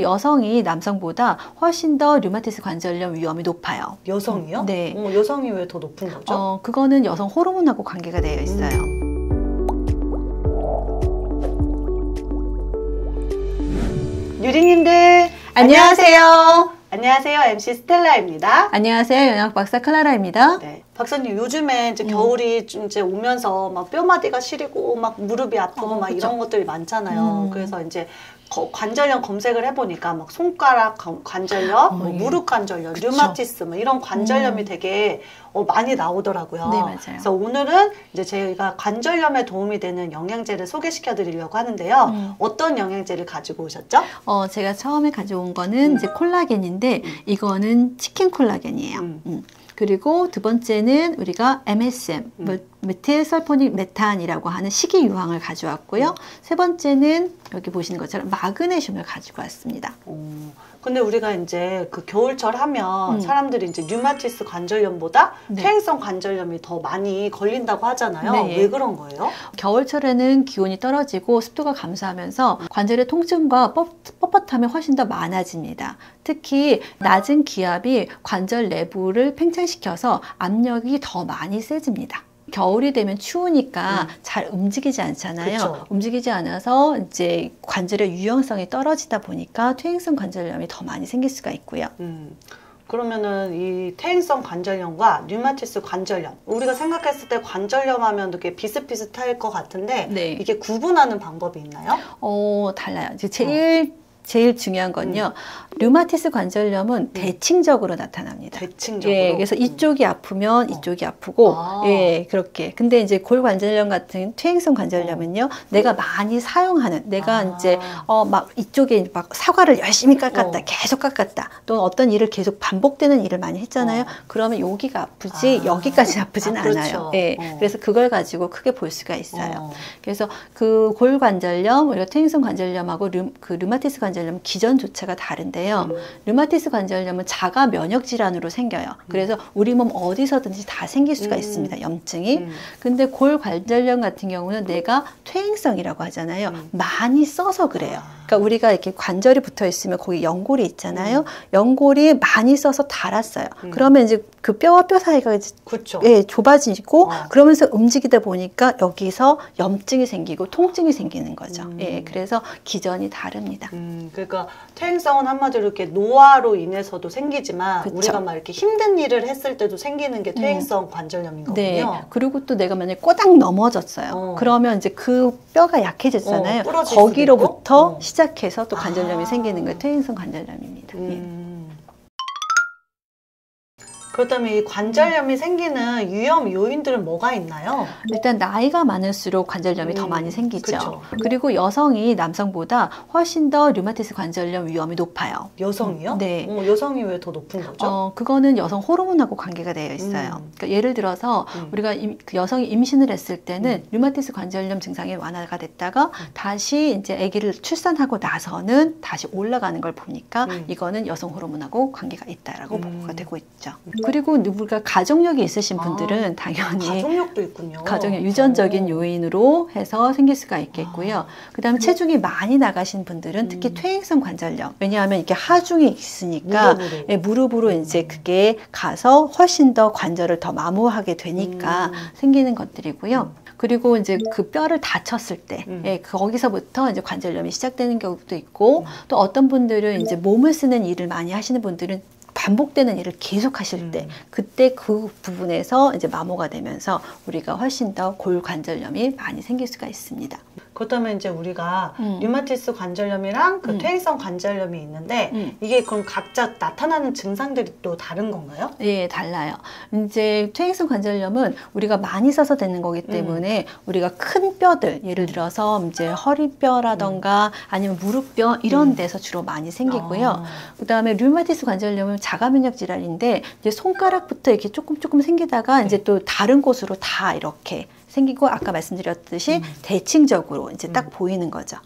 여성이 남성보다 훨씬 더 류마티스 관절염 위험이 높아요. 여성이요? 네. 여성이 왜 더 높은 거죠? 그거는 여성 호르몬하고 관계가 되어 있어요. 유리님들 안녕하세요. 안녕하세요. MC 스텔라입니다. 안녕하세요. 영양 박사 클라라입니다. 네. 박사님, 요즘에 이제 겨울이 이제 오면서 막 뼈마디가 시리고 막 무릎이 아프고 막 그쵸. 이런 것들이 많잖아요. 그래서 이제 관절염 검색을 해보니까 막 손가락 관절염, 뭐 예. 무릎 관절염, 그쵸. 류마티스 뭐 이런 관절염이 되게 많이 나오더라고요. 네, 맞아요. 그래서 오늘은 이제 저희가 관절염에 도움이 되는 영양제를 소개시켜 드리려고 하는데요. 어떤 영양제를 가지고 오셨죠? 제가 처음에 가져온 거는 이제 콜라겐인데 이거는 치킨 콜라겐이에요. 그리고 두 번째는 우리가 MSM, 메틸설포닉 메탄이라고 하는 식이유황을 가져왔고요. 세 번째는 여기 보시는 것처럼 마그네슘을 가지고 왔습니다. 근데 우리가 이제 그 겨울철 하면 사람들이 이제 류마티스 관절염보다 퇴행성 관절염이 더 많이 걸린다고 하잖아요. 네. 왜 그런 거예요? 겨울철에는 기온이 떨어지고 습도가 감소하면서 관절의 통증과 뻣뻣함이 훨씬 더 많아집니다. 특히 낮은 기압이 관절 내부를 팽창시켜서 압력이 더 많이 세집니다. 겨울이 되면 추우니까 잘 움직이지 않잖아요. 그쵸. 움직이지 않아서 이제 관절의 유연성이 떨어지다 보니까 퇴행성 관절염이 더 많이 생길 수가 있고요. 그러면은 이 퇴행성 관절염과 류마티스 관절염, 우리가 생각했을 때 관절염 하면 되게 비슷비슷할 것 같은데 네. 이게 구분하는 방법이 있나요? 달라요. 이제 제일 중요한 건요. 류마티스 관절염은 대칭적으로 나타납니다. 대칭적으로. 예, 그래서 이쪽이 아프면 이쪽이 아프고, 예, 그렇게. 근데 이제 골 관절염 같은 퇴행성 관절염은요, 내가 많이 사용하는, 내가 이제 막 이쪽에 막 사과를 열심히 깎았다, 계속 깎았다, 또는 어떤 일을 계속 반복되는 일을 많이 했잖아요. 그러면 여기가 아프지 여기까지 아프진 그렇죠. 않아요. 예, 그래서 그걸 가지고 크게 볼 수가 있어요. 그래서 그 골 관절염, 우리가 퇴행성 관절염하고 류마티스 관절염 기전 조차가 다른데요. 류마티스 관절염은 자가 면역 질환으로 생겨요. 그래서 우리 몸 어디서든지 다 생길 수가 있습니다. 염증이. 근데 골 관절염 같은 경우는 내가 퇴행성이라고 하잖아요. 많이 써서 그래요. 그러니까 우리가 이렇게 관절이 붙어 있으면 거기 연골이 있잖아요. 연골이 많이 써서 닳았어요. 그러면 이제 그 뼈와 뼈 사이가 그쵸. 예, 좁아지고 그러면서 움직이다 보니까 여기서 염증이 생기고 통증이 생기는 거죠. 예, 그래서 기전이 다릅니다. 그러니까 퇴행성은 한마디로 이렇게 노화로 인해서도 생기지만 그쵸. 우리가 막 이렇게 힘든 일을 했을 때도 생기는 게 퇴행성 관절염인 거군요. 네. 그리고 또 내가 만약에 꼬당 넘어졌어요. 그러면 이제 그 뼈가 약해졌잖아요. 부러질 거기로부터 수도 있고. 시작해서 또 관절염이 생기는 게 퇴행성 관절염입니다. 예. 그렇다면 이 관절염이 생기는 위험 요인들은 뭐가 있나요? 일단 나이가 많을수록 관절염이 더 많이 생기죠. 그쵸. 그리고 여성이 남성보다 훨씬 더 류마티스 관절염 위험이 높아요. 여성이요? 네. 여성이 왜 더 높은 거죠? 그거는 여성 호르몬하고 관계가 되어 있어요. 그러니까 예를 들어서 우리가 그 여성이 임신을 했을 때는 류마티스 관절염 증상이 완화가 됐다가 다시 이제 아기를 출산하고 나서는 다시 올라가는 걸 보니까 이거는 여성 호르몬하고 관계가 있다라고 보고가 되고 있죠. 그리고 우리가 가족력이 있으신 분들은 당연히 가족력도 있군요. 가족력 유전적인 요인으로 해서 생길 수가 있겠고요. 그다음에 체중이 많이 나가신 분들은 특히 퇴행성 관절염. 왜냐하면 이렇게 하중이 있으니까 무릎으로 이제 그게 가서 훨씬 더 관절을 더 마모하게 되니까 생기는 것들이고요. 그리고 이제 그 뼈를 다쳤을 때, 예, 거기서부터 이제 관절염이 시작되는 경우도 있고, 또 어떤 분들은 이제 몸을 쓰는 일을 많이 하시는 분들은 반복되는 일을 계속 하실 때, 그때 그 부분에서 이제 마모가 되면서 우리가 훨씬 더 골 관절염이 많이 생길 수가 있습니다. 그렇다면 이제 우리가 류마티스 관절염이랑 그 퇴행성 관절염이 있는데 이게 그럼 각자 나타나는 증상들이 또 다른 건가요? 예, 달라요. 이제 퇴행성 관절염은 우리가 많이 써서 되는 거기 때문에 우리가 큰 뼈들, 예를 들어서 이제 허리뼈라던가 아니면 무릎뼈 이런 데서 주로 많이 생기고요. 그다음에 류마티스 관절염은 자가 면역 질환인데 이제 손가락부터 이렇게 조금 생기다가 이제 또 다른 곳으로 다 이렇게 생기고 아까 말씀드렸듯이 대칭적으로 이제 딱 보이는 거죠.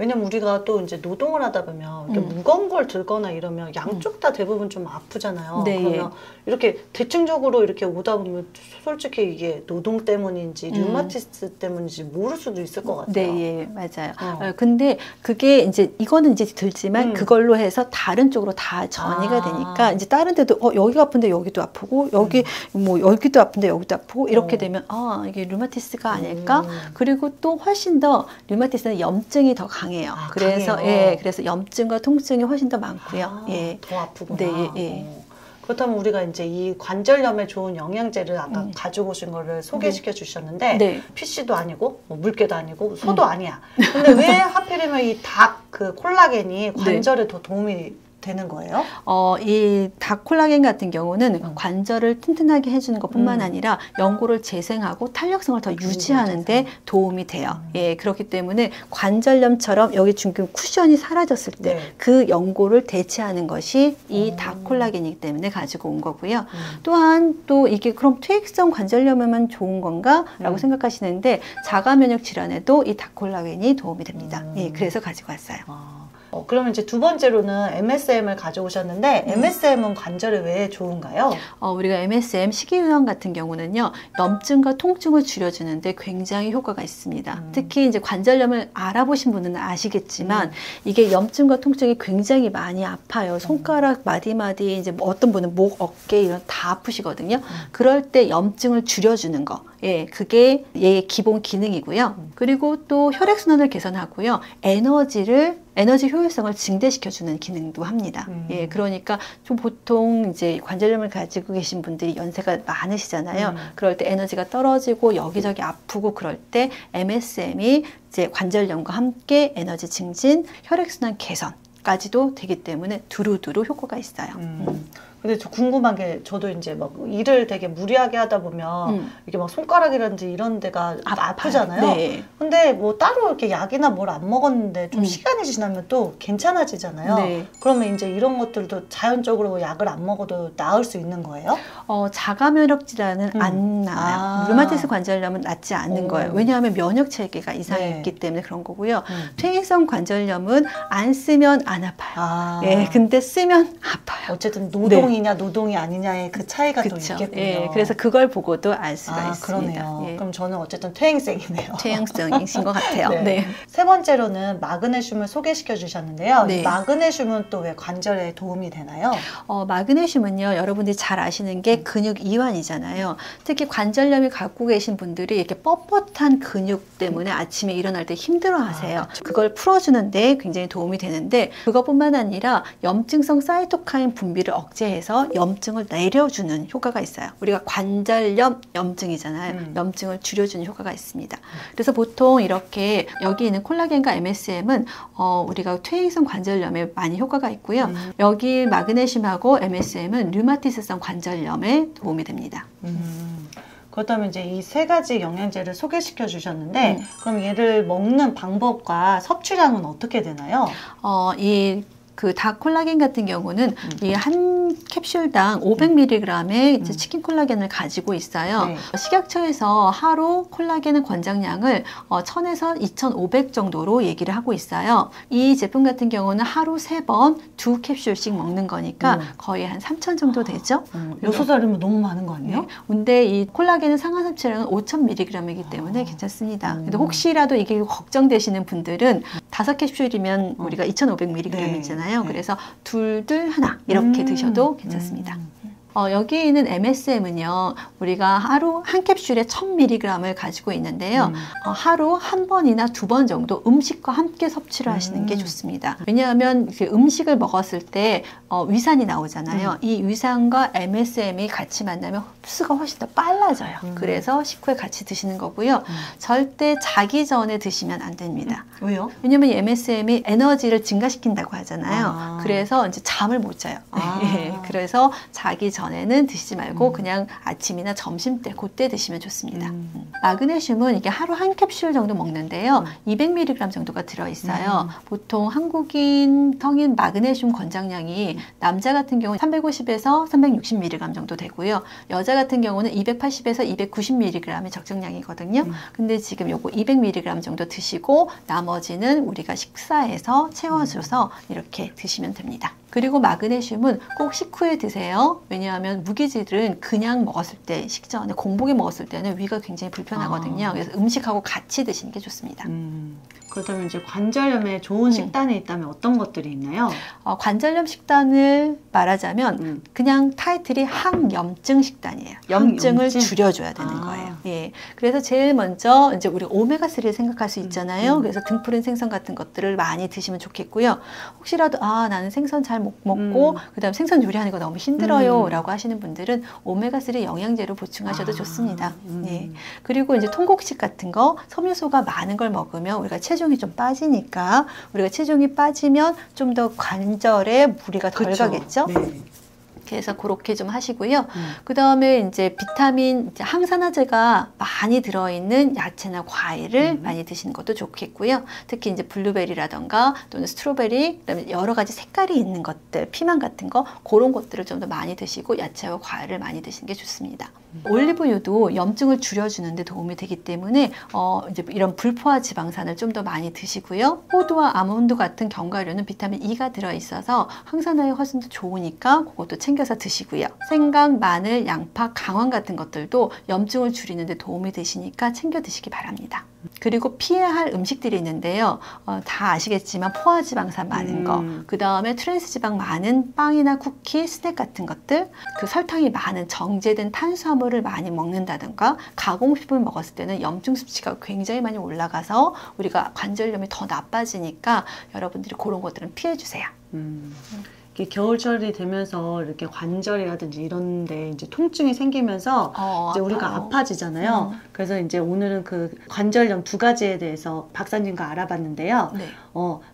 왜냐면 우리가 또 이제 노동을 하다 보면 이렇게 무거운 걸 들거나 이러면 양쪽 다 대부분 좀 아프잖아요. 네, 그러면 이렇게 대충적으로 이렇게 오다 보면 솔직히 이게 노동 때문인지 류마티스 때문인지 모를 수도 있을 것 같아요. 네, 예, 맞아요. 근데 그게 이제 이거는 이제 들지만 그걸로 해서 다른 쪽으로 다 전이가 되니까 이제 다른 데도 여기가 아픈데 여기도 아프고 여기 뭐 여기도 아픈데 여기도 아프고 이렇게 되면 이게 류마티스가 아닐까? 그리고 또 훨씬 더 류마티스는 염증이 더 강해요. 그래서 강해요. 예, 그래서 염증과 통증이 훨씬 더 많고요. 예. 더 아프구나. 네, 예. 그렇다면 우리가 이제 이 관절염에 좋은 영양제를 아까 가지고 오신 거를 소개시켜 주셨는데 네. 피쉬도 아니고 뭐 물개도 아니고 소도 아니야. 근데 왜 하필이면 이 닭 그 콜라겐이 관절에 더 도움이 되는 거예요? 이 닭 콜라겐 같은 경우는 관절을 튼튼하게 해주는 것뿐만 아니라 연골을 재생하고 탄력성을 더 유지하는 데 도움이 돼요. 예, 그렇기 때문에 관절염처럼 여기 중금 쿠션이 사라졌을 때 그 연골을 대체하는 것이 이 닭 콜라겐이기 때문에 가지고 온 거고요. 또한 또 이게 그럼 퇴행성 관절염에만 좋은 건가? 라고 생각하시는데 자가 면역 질환에도 이 닭 콜라겐이 도움이 됩니다. 예, 그래서 가지고 왔어요. 그러면 이제 두 번째로는 MSM을 가져오셨는데 MSM은 관절에 왜 좋은가요? 우리가 MSM 식이요양 같은 경우는요, 염증과 통증을 줄여주는데 굉장히 효과가 있습니다. 특히 이제 관절염을 알아보신 분은 아시겠지만 이게 염증과 통증이 굉장히 많이 아파요. 손가락 마디마디 이제 어떤 분은 목, 어깨 이런 다 아프시거든요. 그럴 때 염증을 줄여주는 거. 예, 그게 얘의 기본 기능이고요. 그리고 또 혈액순환을 개선하고요. 에너지 효율성을 증대시켜주는 기능도 합니다. 예, 그러니까 좀 보통 이제 관절염을 가지고 계신 분들이 연세가 많으시잖아요. 그럴 때 에너지가 떨어지고 여기저기 아프고 그럴 때 MSM이 이제 관절염과 함께 에너지 증진, 혈액순환 개선까지도 되기 때문에 두루두루 효과가 있어요. 근데 저 궁금한 게 저도 이제 막 일을 되게 무리하게 하다 보면 이게 막 손가락이라든지 이런 데가 아프잖아요. 네. 근데 뭐 따로 이렇게 약이나 뭘 안 먹었는데 좀 시간이 지나면 또 괜찮아지잖아요. 네. 그러면 이제 이런 것들도 자연적으로 약을 안 먹어도 나을 수 있는 거예요? 자가 면역 질환은 안 나아요. 류마티스 관절염은 낫지 않는 거예요. 왜냐하면 면역 체계가 이상했기 때문에 그런 거고요. 퇴행성 관절염은 안 쓰면 안 아파요. 예, 근데 쓰면 아파요. 어쨌든 노동이냐 노동이 아니냐의 그 차이가 또 있겠군요. 예, 그래서 그걸 보고도 알 수가 있습니다. 그러네요. 예. 그럼 저는 어쨌든 퇴행성이네요. 퇴행성이신 것 같아요. 네. 네. 세 번째로는 마그네슘을 소개시켜 주셨는데요. 네. 이 마그네슘은 또 왜 관절에 도움이 되나요? 마그네슘은요, 여러분들이 잘 아시는 게 근육 이완이잖아요. 특히 관절염이 갖고 계신 분들이 이렇게 뻣뻣한 근육 때문에 아침에 일어날 때 힘들어 하세요. 그걸 풀어주는데 굉장히 도움이 되는데 그것뿐만 아니라 염증성 사이토카인 분비를 억제해서 염증을 내려주는 효과가 있어요. 우리가 관절염 염증이잖아요. 염증을 줄여주는 효과가 있습니다. 그래서 보통 이렇게 여기 있는 콜라겐과 MSM은 우리가 퇴행성 관절염에 많이 효과가 있고요. 여기 마그네슘하고 MSM은 류마티스성 관절염에 도움이 됩니다. 그렇다면 이제 이 세 가지 영양제를 소개시켜 주셨는데 그럼 얘를 먹는 방법과 섭취량은 어떻게 되나요? 그 닭 콜라겐 같은 경우는 이 한 캡슐당 500mg의 이제 치킨 콜라겐을 가지고 있어요. 네. 식약처에서 하루 콜라겐 권장량을 1000에서 2500 정도로 얘기를 하고 있어요. 이 제품 같은 경우는 하루 3번 2캡슐씩 먹는 거니까 거의 한 3000 정도 되죠. 6살이면 너무 많은 거 아니에요? 네. 근데 이 콜라겐의 상한 섭취량은 5000mg이기 때문에 괜찮습니다. 근데 혹시라도 이게 걱정되시는 분들은 5캡슐이면 우리가 2500mg이잖아요. 그래서 둘 하나 이렇게 드셔도 괜찮습니다. 여기 있는 MSM은요, 우리가 하루 한 캡슐에 1000mg을 가지고 있는데요. 하루 한 번이나 2번 정도 음식과 함께 섭취를 하시는 게 좋습니다. 왜냐하면 음식을 먹었을 때 위산이 나오잖아요. 이 위산과 MSM이 같이 만나면 흡수가 훨씬 더 빨라져요. 그래서 식후에 같이 드시는 거고요. 절대 자기 전에 드시면 안 됩니다. 왜요? 왜냐면 이 MSM이 에너지를 증가시킨다고 하잖아요. 그래서 이제 잠을 못 자요. 예, 그래서 자기 전에는 드시지 말고 그냥 아침이나 점심 때 그때 드시면 좋습니다. 마그네슘은 이게 하루 한 캡슐 정도 먹는데요. 200mg 정도가 들어있어요. 보통 한국인 성인 마그네슘 권장량이 남자 같은 경우는 350에서 360mg 정도 되고요. 여자 같은 경우는 280에서 290mg이 적정량이거든요. 근데 지금 요거 200mg 정도 드시고 나머지는 우리가 식사에서 채워줘서 이렇게 드시면 됩니다. 그리고 마그네슘은 꼭 식후에 드세요. 왜냐하면 무기질은 그냥 먹었을 때, 식전에 공복에 먹었을 때는 위가 굉장히 불편하거든요. 그래서 음식하고 같이 드시는 게 좋습니다. 그렇다면 이제 관절염에 좋은 식단이 있다면 어떤 것들이 있나요? 관절염 식단을 말하자면 그냥 타이틀이 항염증 식단이에요. 염증을 줄여줘야 되는 거예요. 예. 그래서 제일 먼저 이제 우리 오메가3를 생각할 수 있잖아요. 그래서 등푸른 생선 같은 것들을 많이 드시면 좋겠고요. 혹시라도 나는 생선 잘 못 먹고 그다음 생선 요리하는 거 너무 힘들어요 라고 하시는 분들은 오메가3 영양제로 보충하셔도 좋습니다. 예. 그리고 이제 통곡식 같은 거 섬유소가 많은 걸 먹으면 우리가 체중이 좀 빠지니까 우리가 체중이 빠지면 좀 더 관절에 무리가 덜 가겠죠. 네. 그래서 그렇게 좀 하시고요. 그 다음에 이제 비타민, 이제 항산화제가 많이 들어있는 야채나 과일을 많이 드시는 것도 좋겠고요. 특히 이제 블루베리라던가 또는 스트로베리, 그다음에 여러 가지 색깔이 있는 것들, 피망 같은 거, 그런 것들을 좀 더 많이 드시고 야채와 과일을 많이 드시는 게 좋습니다. 올리브유도 염증을 줄여주는데 도움이 되기 때문에 이제 이런 불포화 지방산을 좀 더 많이 드시고요. 호두와 아몬드 같은 견과류는 비타민 E가 들어있어서 항산화에 훨씬 더 좋으니까 그것도 챙겨서 드시고요. 생강, 마늘, 양파, 강황 같은 것들도 염증을 줄이는데 도움이 되시니까 챙겨 드시기 바랍니다. 그리고 피해야 할 음식들이 있는데요. 다 아시겠지만 포화지방산 많은 거, 그 다음에 트랜스지방 많은 빵이나 쿠키, 스낵 같은 것들, 그 설탕이 많은 정제된 탄수화물을 많이 먹는다든가 가공식품을 먹었을 때는 염증 수치가 굉장히 많이 올라가서 우리가 관절염이 더 나빠지니까 여러분들이 그런 것들은 피해 주세요. 겨울철이 되면서 이렇게 관절이라든지 이런데 이제 통증이 생기면서 이제 우리가 아파지잖아요. 그래서 이제 오늘은 그 관절염 2가지에 대해서 박사님과 알아봤는데요. 네.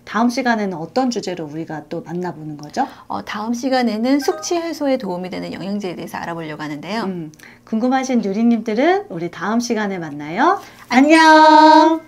다음 시간에는 어떤 주제로 우리가 또 만나보는 거죠? 다음 시간에는 숙취 해소에 도움이 되는 영양제에 대해서 알아보려고 하는데요. 궁금하신 유리님들은 우리 다음 시간에 만나요. 안녕!